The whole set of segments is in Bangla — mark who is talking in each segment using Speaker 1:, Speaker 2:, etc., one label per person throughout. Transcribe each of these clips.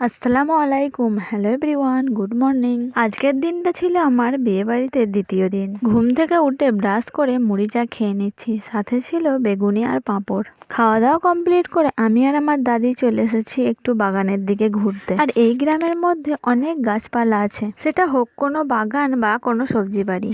Speaker 1: আসসালামু আলাইকুম। Hello everyone, good morning. আজকের দিনটা ছিল আমার বিয়ে বাড়িতে দ্বিতীয় দিন। ঘুম থেকে উঠে ব্রাশ করে মুড়ি চা খেয়ে নিচ্ছি, সাথে ছিল বেগুনি আর পাঁপড়। খাওয়া দাওয়া কমপ্লিট করে আমি আর আমার দাদি চলে এসেছি একটু বাগানের দিকে ঘুরতে। আর এই গ্রামের মধ্যে অনেক গাছপালা আছে, সেটা হোক কোনো বাগান বা কোনো সবজি বাড়ি।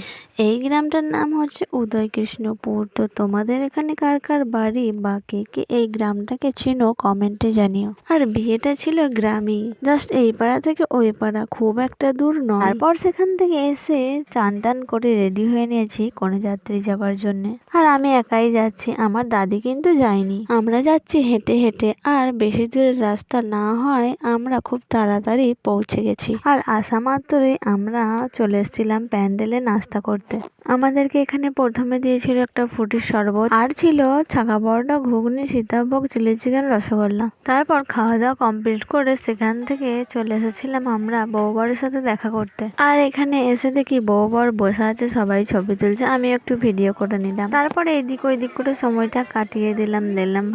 Speaker 1: এই গ্রামটার নাম হচ্ছে উদয়কৃষ্ণপুর। তো তোমাদের এখানে কার কার বাড়ি বা কে কে এই গ্রামটাকে চেনো কমেন্টে জানিও। আর বিয়েটা ছিল গ্রামেই, জাস্ট এই পাড়া থেকে ওই পাড়া, খুব একটা দূর নয়। তারপর সেখান থেকে এসে চান টান করে রেডি হয়ে নিয়েছি কনেযাত্রী যাবার জন্য। আর আমি একাই যাচ্ছি, আমার দাদি কিন্তু যায়নি। আমরা যাচ্ছি হেঁটে হেঁটে, আর বেশি দূরের রাস্তা না হয় আমরা খুব তাড়াতাড়ি পৌঁছে গেছি। আর আসা মাত্রই আমরা চলে এসেছিলাম প্যান্ডেলে নাস্তা করতে। আমাদেরকে এখানে প্রথমে দিয়েছিল একটা ফ্রুটির শরবত, আর ছিল ছাকা পরোটা, ঘুগনি, সীতাভোগ, চিলি চিকেন, রসগোল্লা। তারপর খাওয়া দাওয়া কমপ্লিট করে সেখান থেকে চলে এসেছিলাম আমরা বউ বরের সাথে দেখা করতে। আর এখানে এসে দেখি বউ বর বসে আছে, সবাই ছবি তুলছে, আমি একটু ভিডিও করে নিলাম। তারপরে এদিক ওইদিক করে সময়টা কাটিয়ে দিলাম।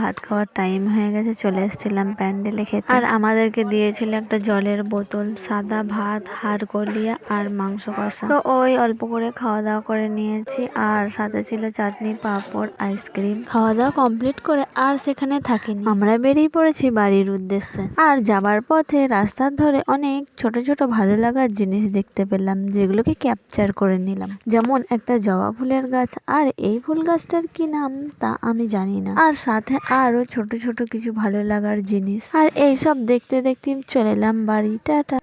Speaker 1: ভাত খাওয়ার টাইম হয়ে গেছে, চলে এসেছিলাম প্যান্ডেলে খেতে। আর আমাদেরকে দিয়েছিল একটা জলের বোতল, সাদা ভাত, হাড় গলিয়া আর মাংস কষা। তো ওই অল্প করে খাওয়া দাওয়া করে নিয়েছি, আর সাথে ছিল চাটনি, পাঁপড়, আইসক্রিম। খাওয়া দাওয়া কমপ্লিট করে আর সেখানে থাকিনি, আমরা বেরিয়ে পড়েছি বাড়ির উদ্দেশ্যে। আর যাবার পথে রাস্তার ধরে অনেক ছোট ছোট ভালো লাগার জিনিস দেখতে পেলাম, যেগুলোকে ক্যাপচার করে নিলাম। যেমন একটা জবা ফুলের গাছ, আর এই ফুল গাছটার কি নাম তা আমি জানি না। আর সাথে আরো ছোট ছোট কিছু ভালো লাগার জিনিস। আর এইসব দেখতে দেখতে চলে এলাম বাড়ি। টাটা।